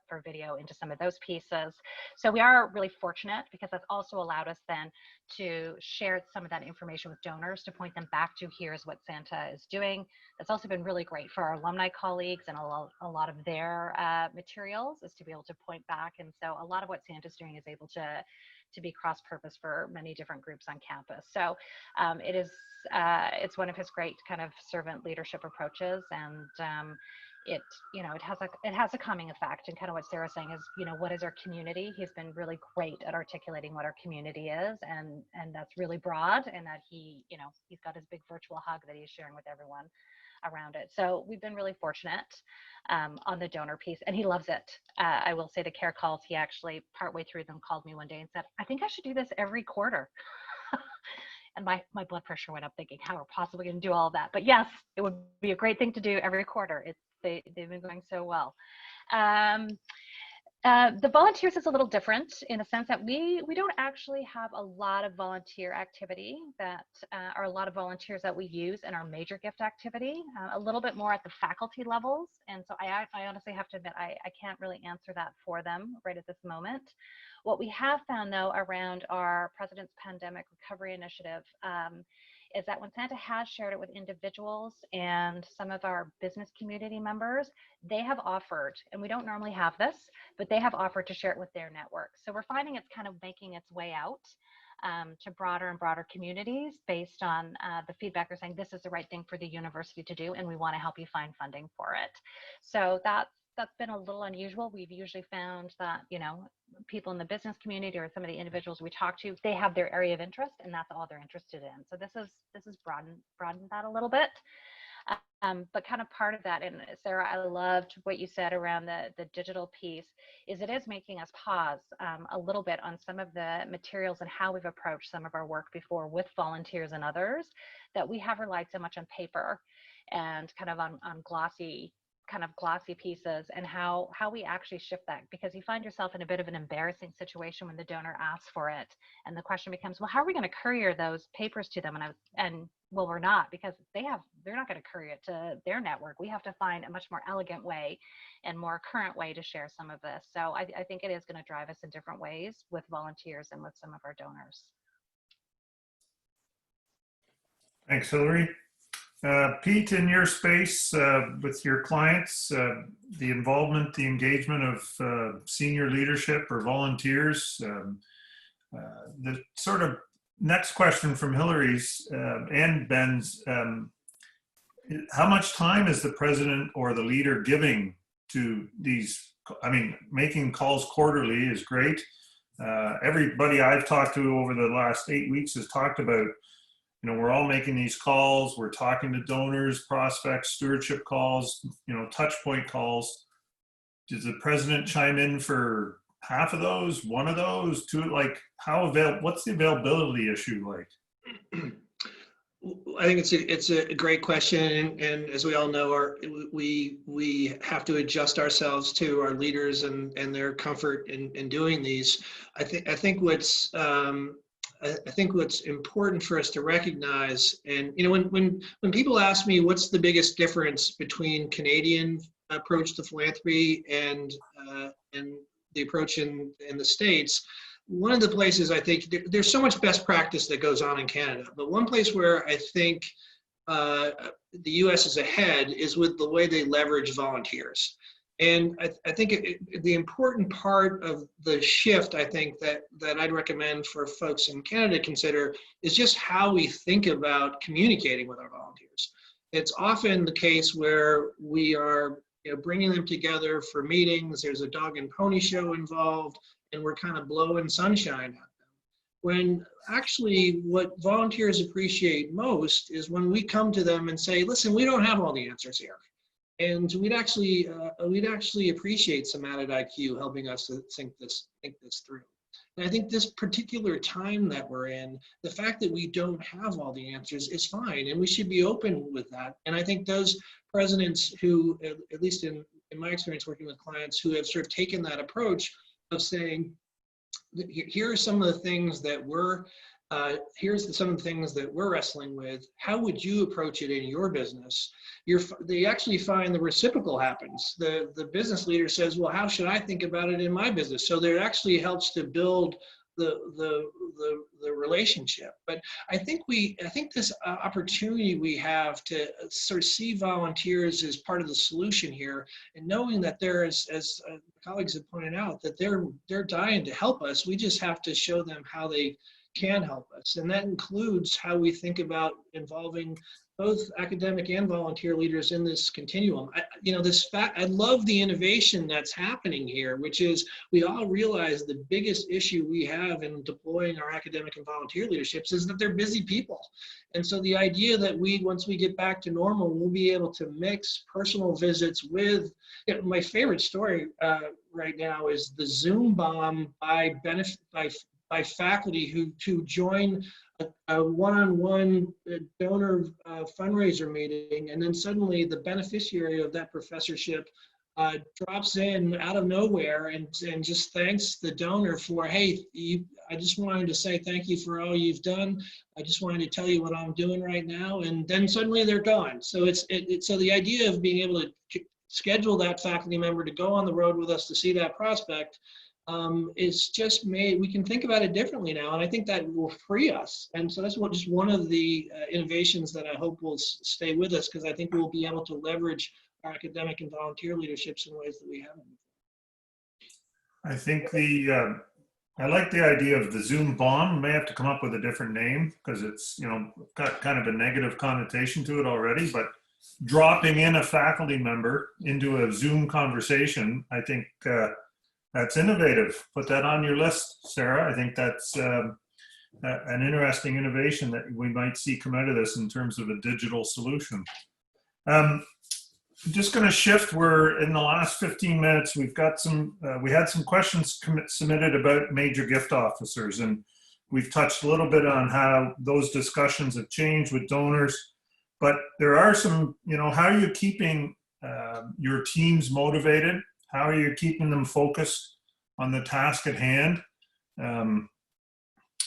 for video into some of those pieces. So we are really fortunate, because that's also allowed us then to share some of that information with donors, to point them back to, here's what Santa is doing. That's also been really great for our alumni colleagues, and a lot of their materials is to be able to point back. And so a lot of what Santa's doing is able to be cross-purpose for many different groups on campus. So it's one of his great kind of servant leadership approaches, and it has a calming effect. And kind of what Sarah's saying is, what is our community? He's been really great at articulating what our community is, and that's really broad, and that he's got his big virtual hug that he's sharing with everyone around it. So we've been really fortunate on the donor piece, and he loves it. I will say the care calls, he actually partway through them called me one day and said, I think I should do this every quarter. And my blood pressure went up, thinking, how are we possibly going to do all of that? But yes, it would be a great thing to do every quarter. They've been going so well. The volunteers is a little different in the sense that we don't actually have a lot of volunteer activity that are a lot of volunteers that we use in our major gift activity, a little bit more at the faculty levels. And so I honestly have to admit, I can't really answer that for them right at this moment. What we have found though around our President's Pandemic Recovery Initiative is that when Santa has shared it with individuals and some of our business community members, they have offered, and we don't normally have this, but they have offered to share it with their network. So we're finding it's kind of making its way out to broader and broader communities based on the feedback they're saying this is the right thing for the university to do, and we want to help you find funding for it. So that's been a little unusual. We've usually found that, you know, people in the business community or some of the individuals we talk to, they have their area of interest and that's all they're interested in. So this is broadened that a little bit. But kind of part of that, and Sarah, I loved what you said around the digital piece, is it is making us pause a little bit on some of the materials and how we've approached some of our work before with volunteers and others, that we have relied so much on paper and kind of on glossy pieces, and how we actually shift that, because you find yourself in a bit of an embarrassing situation when the donor asks for it, and the question becomes, well, how are we going to courier those papers to them? And well, we're not, because they're not going to courier it to their network. We have to find a much more elegant way and more current way to share some of this. So I think it is going to drive us in different ways with volunteers and with some of our donors. Thanks, Hillary. Pete, in your space with your clients, the involvement, the engagement of senior leadership or volunteers, the sort of next question from Hillary's and Ben's, how much time is the president or the leader giving to these? I mean, making calls quarterly is great. Everybody I've talked to over the last 8 weeks has talked about, you know, we're all making these calls, we're talking to donors, prospects, stewardship calls, you know, touch point calls. Does the president chime in for half of those, one of those, two? Like, what's the availability issue like? I think it's a great question, and as we all know, we have to adjust ourselves to our leaders and their comfort in doing these. I think what's important for us to recognize, and you know, when people ask me what's the biggest difference between Canadian approach to philanthropy and the approach in the States, one of the places I think there's so much best practice that goes on in Canada, but one place where I think the U.S. is ahead is with the way they leverage volunteers. And I think the important part of the shift, I think that I'd recommend for folks in Canada to consider is just how we think about communicating with our volunteers. It's often the case where we are, you know, bringing them together for meetings. There's a dog and pony show involved, and we're kind of blowing sunshine at them. When actually what volunteers appreciate most is when we come to them and say, listen, we don't have all the answers here. And we'd actually appreciate some added IQ helping us to think this through. And I think this particular time that we're in, the fact that we don't have all the answers is fine, and we should be open with that. And I think those presidents who, at least in my experience working with clients, who have sort of taken that approach of saying, here are some of the things that we're some of the things that we're wrestling with. How would you approach it in your business? They actually find the reciprocal happens. The business leader says, well, how should I think about it in my business? So there actually helps to build the relationship. But I think this opportunity we have to sort of see volunteers as part of the solution here, and knowing that there is, as colleagues have pointed out, that they're dying to help us. We just have to show them how they can help us, and that includes how we think about involving both academic and volunteer leaders in this continuum. I love the innovation that's happening here, which is we all realize the biggest issue we have in deploying our academic and volunteer leaderships is that they're busy people. And so the idea that once we get back to normal, we'll be able to mix personal visits with, you know, my favorite story right now is the Zoom bomb by faculty who join a one-on-one donor fundraiser meeting, and then suddenly the beneficiary of that professorship drops in out of nowhere and just thanks the donor for, hey, I just wanted to say thank you for all you've done. I just wanted to tell you what I'm doing right now. And then suddenly they're gone. So so the idea of being able to schedule that faculty member to go on the road with us to see that prospect is just we can think about it differently now. And I think that will free us. And so that's just one of the innovations that I hope will stay with us, because I think we'll be able to leverage our academic and volunteer leaderships in ways that we haven't. I think I like the idea of the Zoom bomb. May have to come up with a different name because it's, got kind of a negative connotation to it already, but dropping in a faculty member into a Zoom conversation, I think that's innovative. Put that on your list, Sarah. I think that's an interesting innovation that we might see come out of this in terms of a digital solution. I'm just going to shift. We're in the last 15 minutes. We've got we had some questions submitted about major gift officers, and we've touched a little bit on how those discussions have changed with donors. But there are some, how are you keeping your teams motivated? How are you keeping them focused on the task at hand?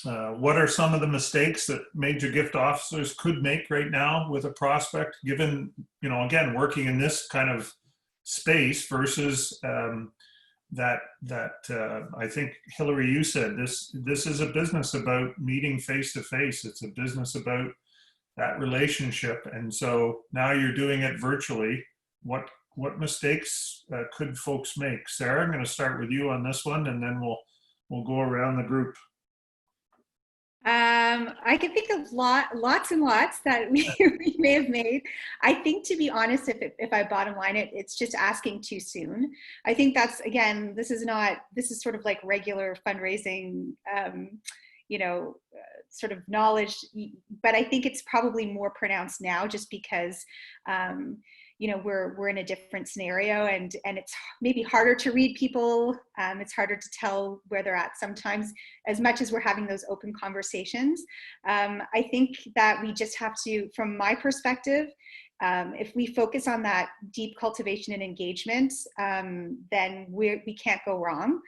What are some of the mistakes that major gift officers could make right now with a prospect, given, again, working in this kind of space versus that I think, Hillary, you said this is a business about meeting face to face. It's a business about that relationship. And so now you're doing it virtually. What mistakes could folks make? Sarah, I'm going to start with you on this one, and then we'll go around the group. I can think of lots and lots that we may have made. I think, to be honest, if I bottom line it, it's just asking too soon. I think that's, again, this is sort of like regular fundraising, sort of knowledge, but I think it's probably more pronounced now just because, we're in a different scenario, and it's maybe harder to read people. It's harder to tell where they're at sometimes, as much as we're having those open conversations. I think that we just have to, from my perspective, if we focus on that deep cultivation and engagement, then we can't go wrong.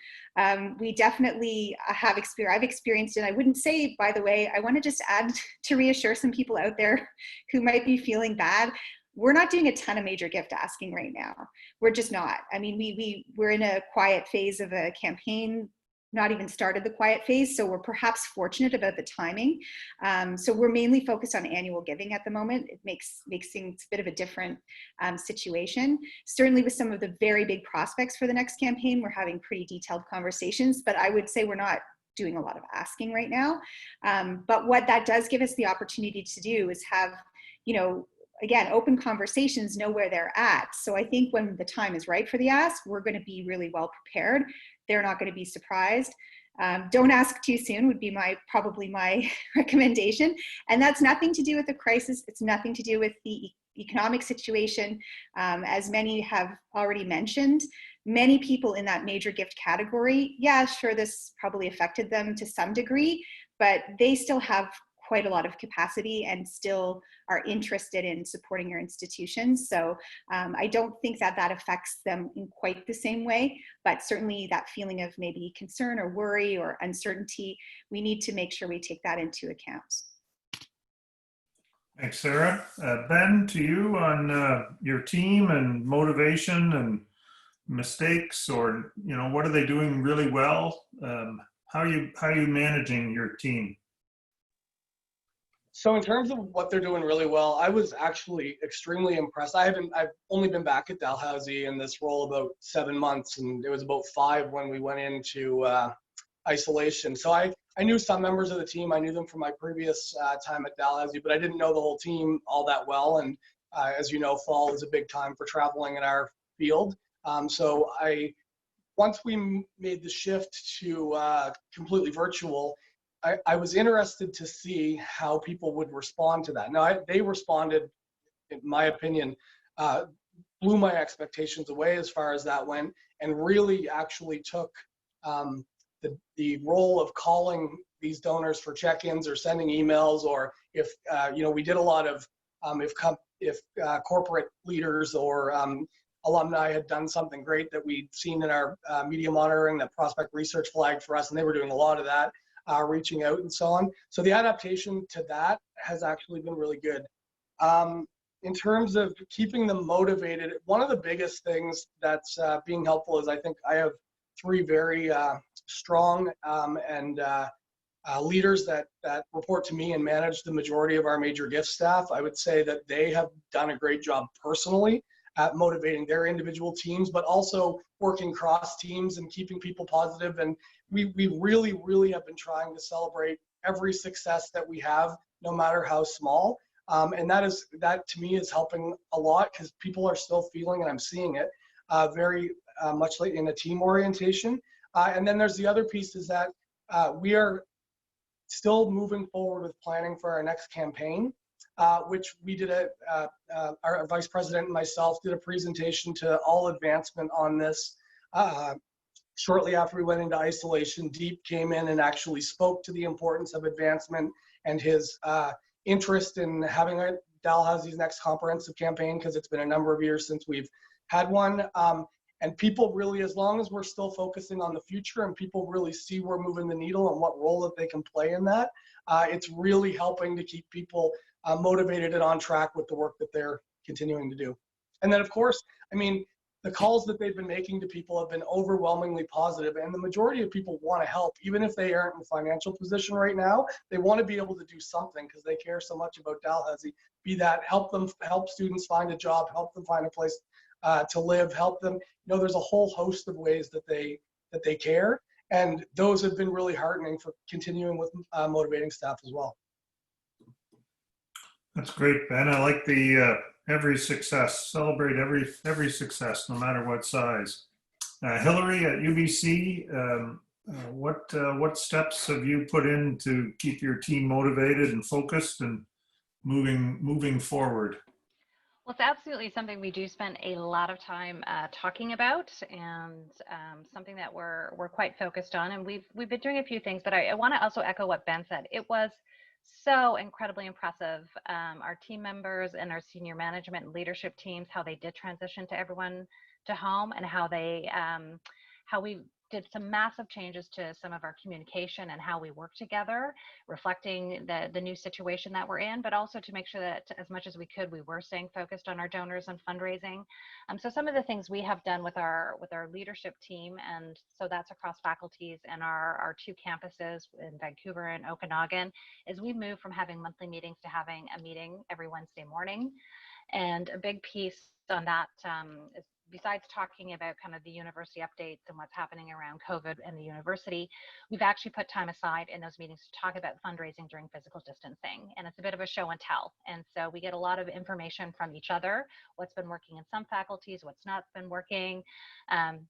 We definitely have I've experienced it. I wouldn't say, by the way, I want to just add to reassure some people out there who might be feeling bad. We're not doing a ton of major gift asking right now. We're just not. I mean, we're in a quiet phase of a campaign, not even started the quiet phase. So we're perhaps fortunate about the timing. So we're mainly focused on annual giving at the moment. It makes things a bit of a different situation. Certainly with some of the very big prospects for the next campaign, we're having pretty detailed conversations, but I would say we're not doing a lot of asking right now. But what that does give us the opportunity to do is have, again, open conversations, know where they're at. So I think when the time is right for the ask, we're going to be really well prepared. They're not going to be surprised. Don't ask too soon would be probably my recommendation. And that's nothing to do with the crisis. It's nothing to do with the economic situation. As many have already mentioned, many people in that major gift category, yeah, sure, this probably affected them to some degree, but they still have quite a lot of capacity and still are interested in supporting your institutions. So I don't think that affects them in quite the same way, but certainly that feeling of maybe concern or worry or uncertainty, we need to make sure we take that into account. Thanks, Sarah. Ben, to you on your team and motivation and mistakes, or what are they doing really well? How are you managing your team? So in terms of what they're doing really well, I was actually extremely impressed. I've only been back at Dalhousie in this role about 7 months, and it was about 5 when we went into isolation. So I knew some members of the team. I knew them from my previous time at Dalhousie, but I didn't know the whole team all that well. And as you know, fall is a big time for traveling in our field. So once we made the shift to completely virtual, I was interested to see how people would respond to that. Now, they responded, in my opinion, blew my expectations away as far as that went, and really actually took the role of calling these donors for check-ins or sending emails, or if we did a lot of if corporate leaders or alumni had done something great that we'd seen in our media monitoring that Prospect Research flagged for us, and they were doing a lot of that, reaching out and so on. So the adaptation to that has actually been really good. In terms of keeping them motivated, one of the biggest things that's being helpful is I think I have 3 very strong and leaders that report to me and manage the majority of our major gift staff. I would say that they have done a great job personally at motivating their individual teams, but also working cross teams and keeping people positive. And we really, really have been trying to celebrate every success that we have, no matter how small. And that to me is helping a lot, because people are still feeling, and I'm seeing it, very much like in a team orientation. And then there's the other piece is that we are still moving forward with planning for our next campaign, which we did our vice president and myself did a presentation to all advancement on this. Shortly after we went into isolation, Deep came in and actually spoke to the importance of advancement and his interest in having a Dalhousie's next comprehensive campaign, because it's been a number of years since we've had one. And people really, as long as we're still focusing on the future and people really see we're moving the needle and what role that they can play in that, it's really helping to keep people motivated and on track with the work that they're continuing to do. And then, of course, I mean, the calls that they've been making to people have been overwhelmingly positive, and the majority of people want to help, even if they aren't in a financial position right now. They want to be able to do something because they care so much about Dalhousie. Be that help students find a job, help them find a place to live, help them. You know, there's a whole host of ways that they care, and those have been really heartening for continuing with motivating staff as well. That's great, Ben. I like the every success, celebrate every success, no matter what size. Hillary at UBC, what steps have you put in to keep your team motivated and focused and moving forward? Well, it's absolutely something we do spend a lot of time talking about, and something that we're quite focused on. And we've been doing a few things, but I want to also echo what Ben said. It was so incredibly impressive. Our team members and our senior management and leadership teams, how they did transition to everyone to home, and how we did some massive changes to some of our communication and how we work together, reflecting the new situation that we're in, but also to make sure that as much as we could, we were staying focused on our donors and fundraising. So some of the things we have done with our leadership team, and so that's across faculties and our 2 campuses in Vancouver and Okanagan, is we moved from having monthly meetings to having a meeting every Wednesday morning. And a big piece on that is, besides talking about kind of the university updates and what's happening around COVID and the university, we've actually put time aside in those meetings to talk about fundraising during physical distancing. And it's a bit of a show and tell. And so we get a lot of information from each other, what's been working in some faculties, what's not been working,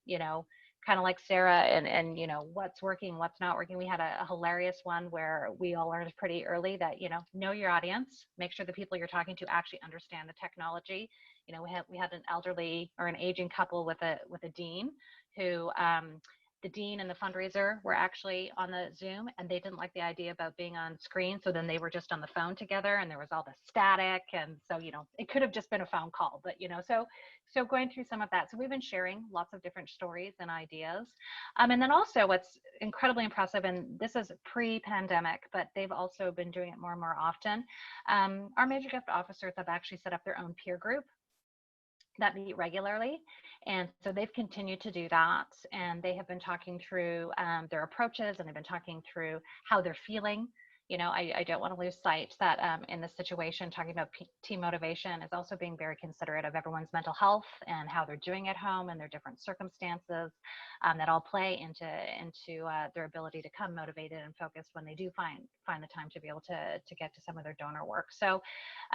you know, kind of like Sarah, and you know, what's working, what's not working. We had a hilarious one where we all learned pretty early that, you know your audience, make sure the people you're talking to actually understand the technology. You know, we had an elderly or an aging couple with a dean who the dean and the fundraiser were actually on the Zoom, and they didn't like the idea about being on screen. So then they were just on the phone together, and there was all the static. And so, you know, it could have just been a phone call, but, you know, so going through some of that. So we've been sharing lots of different stories and ideas. And then also what's incredibly impressive, and this is pre-pandemic, but they've also been doing it more and more often. Our major gift officers have actually set up their own peer group that meet regularly. And so they've continued to do that. And they have been talking through their approaches, and they've been talking through how they're feeling. You know, I don't want to lose sight that in this situation, talking about team motivation is also being very considerate of everyone's mental health and how they're doing at home and their different circumstances that all play into their ability to come motivated and focused when they do find the time to be able to get to some of their donor work. So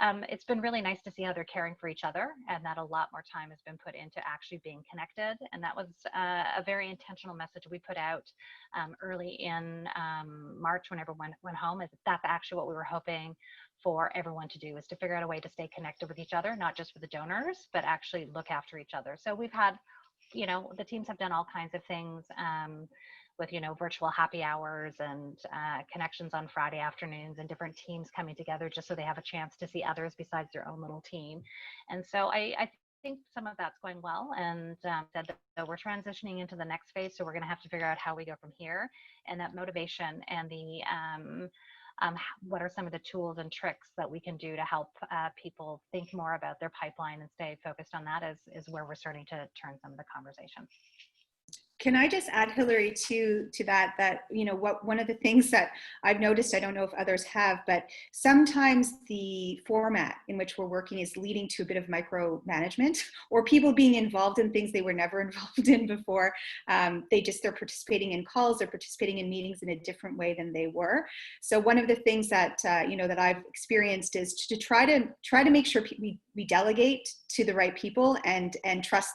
it's been really nice to see how they're caring for each other, and that a lot more time has been put into actually being connected. And that was a very intentional message we put out early in March when everyone went home. Is that's actually what we were hoping for everyone to do, is to figure out a way to stay connected with each other, not just with the donors, but actually look after each other. So we've had, you know, the teams have done all kinds of things with, you know, virtual happy hours and connections on Friday afternoons, and different teams coming together just so they have a chance to see others besides their own little team. And so I think some of that's going well, and said that we're transitioning into the next phase, so we're going to have to figure out how we go from here, and that motivation and the what are some of the tools and tricks that we can do to help people think more about their pipeline and stay focused on that is where we're starting to turn some of the conversation. Can I just add, Hillary, to that you know what, one of the things that I've noticed, I don't know if others have, but sometimes the format in which we're working is leading to a bit of micromanagement, or people being involved in things they were never involved in before. They're participating in calls, they're participating in meetings in a different way than they were. So one of the things that you know that I've experienced is to try to make sure we delegate to the right people and trust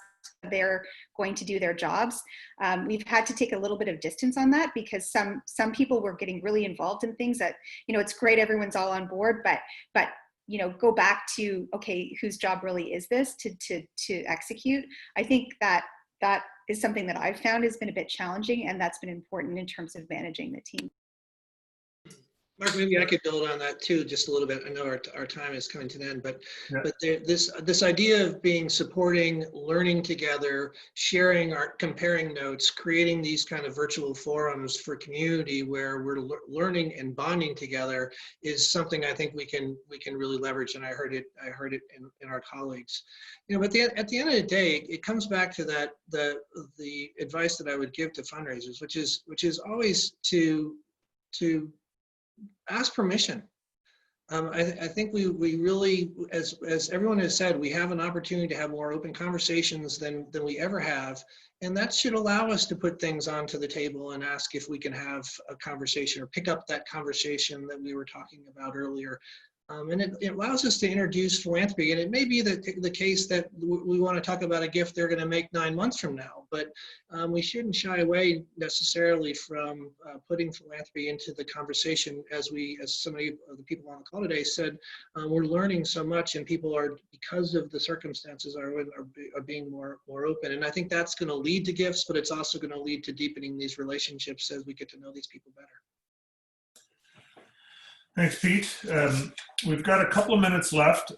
they're going to do their jobs. We've had to take a little bit of distance on that because some people were getting really involved in things that, you know, it's great, everyone's all on board, but you know, go back to, okay, whose job really is this to execute? I think that is something that I've found has been a bit challenging, and that's been important in terms of managing the team. Mark, maybe I could build on that too, just a little bit. I know our time is coming to an end, but this idea of supporting, learning together, sharing comparing notes, creating these kind of virtual forums for community where we're learning and bonding together is something I think we can really leverage. And I heard it in our colleagues. You know, but at the end of the day, it comes back to that the advice that I would give to fundraisers, which is always to ask permission. I think we really, as everyone has said, we have an opportunity to have more open conversations than we ever have. And that should allow us to put things onto the table and ask if we can have a conversation or pick up that conversation that we were talking about earlier. And it allows us to introduce philanthropy. And it may be the case that we want to talk about a gift they're going to make 9 months from now, but we shouldn't shy away necessarily from putting philanthropy into the conversation. As so many of the people on the call today said, we're learning so much, and people are, because of the circumstances, are being more open. And I think that's going to lead to gifts, but it's also going to lead to deepening these relationships as we get to know these people better. Thanks, Pete. We've got a couple of minutes left.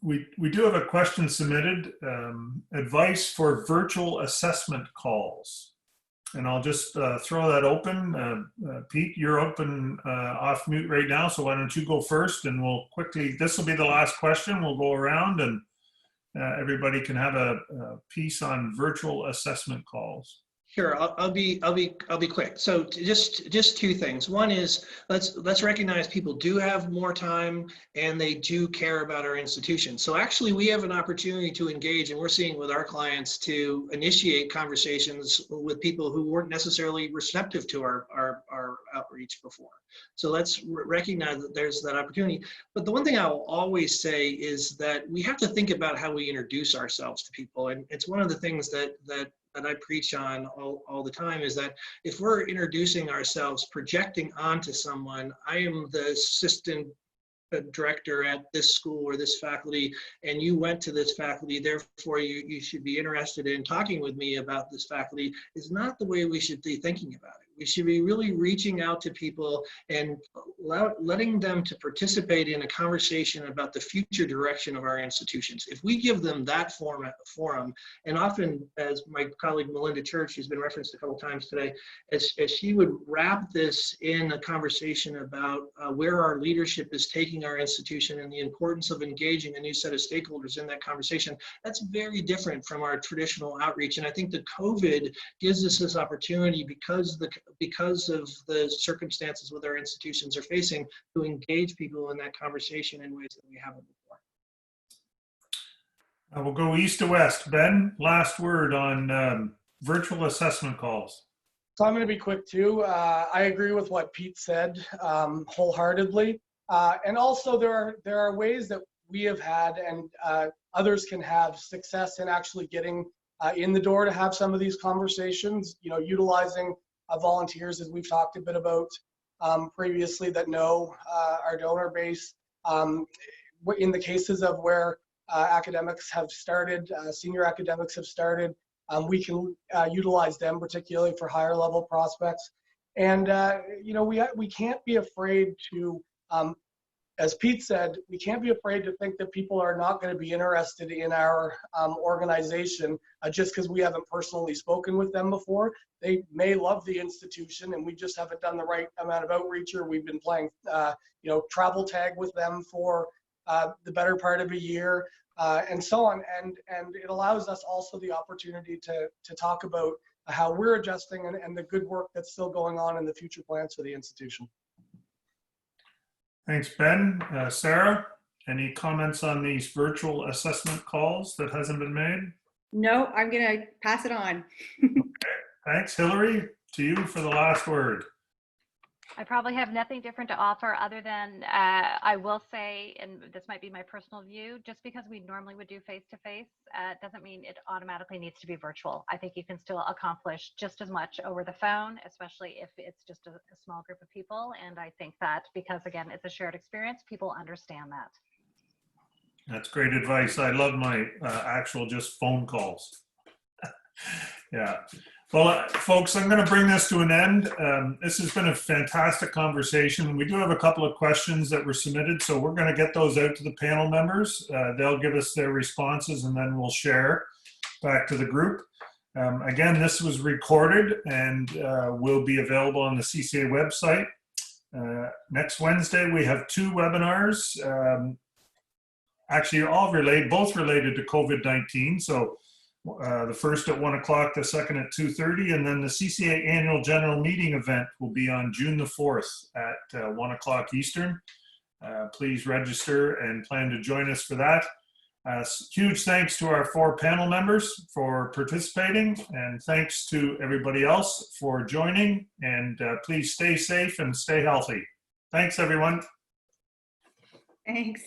We do have a question submitted, advice for virtual assessment calls. And I'll just throw that open. Pete, you're open off mute right now, so why don't you go first, and we'll quickly, this will be the last question. We'll go around and everybody can have a piece on virtual assessment calls. Sure, I'll be quick. So just two things. One is let's recognize people do have more time and they do care about our institution. So actually we have an opportunity to engage, and we're seeing with our clients to initiate conversations with people who weren't necessarily receptive to our outreach before. So let's recognize that there's that opportunity. But the one thing I will always say is that we have to think about how we introduce ourselves to people. And it's one of the things that I preach on all the time, is that if we're introducing ourselves, projecting onto someone, I am the assistant director at this school or this faculty, and you went to this faculty, therefore you should be interested in talking with me about this faculty, is not the way we should be thinking about it. We should be really reaching out to people and letting them to participate in a conversation about the future direction of our institutions. If we give them that forum, and often, as my colleague Melinda Church, who's been referenced a couple times today, as she would wrap this in a conversation about where our leadership is taking our institution and the importance of engaging a new set of stakeholders in that conversation, that's very different from our traditional outreach. And I think that COVID gives us this opportunity, because of the circumstances with our institutions are facing, to engage people in that conversation in ways that we haven't before. We'll go east to west. Ben, last word on virtual assessment calls. So I'm going to be quick too. I agree with what Pete said wholeheartedly. And also there are ways that we have had and others can have success in actually getting in the door to have some of these conversations, you know, utilizing volunteers, as we've talked a bit about previously, that know our donor base. In the cases of where academics have started, senior academics have started, we can utilize them particularly for higher level prospects. And you know, we can't be afraid to as Pete said, we can't be afraid to think that people are not going to be interested in our organization just because we haven't personally spoken with them before. They may love the institution, and we just haven't done the right amount of outreach, or we've been playing, travel tag with them for the better part of a year, and so on. And it allows us also the opportunity to talk about how we're adjusting and the good work that's still going on in the future plans for the institution. Thanks, Ben. Sarah, any comments on these virtual assessment calls that hasn't been made? No, I'm going to pass it on. Thanks. Hillary, to you for the last word. I probably have nothing different to offer other than I will say, and this might be my personal view, just because we normally would do face-to-face doesn't mean it automatically needs to be virtual. I think you can still accomplish just as much over the phone, especially if it's just a small group of people. And I think that because, again, it's a shared experience, people understand that. That's great advice. I love my actual just phone calls. Yeah. Well, folks, I'm going to bring this to an end. This has been a fantastic conversation. We do have a couple of questions that were submitted, so we're going to get those out to the panel members. They'll give us their responses, and then we'll share back to the group. Again, this was recorded and will be available on the CCAE website. Next Wednesday, we have 2 webinars, actually both related to COVID-19. So the first at 1 o'clock, the second at 2:30, and then the CCAE annual general meeting event will be on June the 4th at 1 o'clock Eastern. Please register and plan to join us for that. Huge thanks to our 4 panel members for participating, and thanks to everybody else for joining, and please stay safe and stay healthy. Thanks, everyone. Thanks.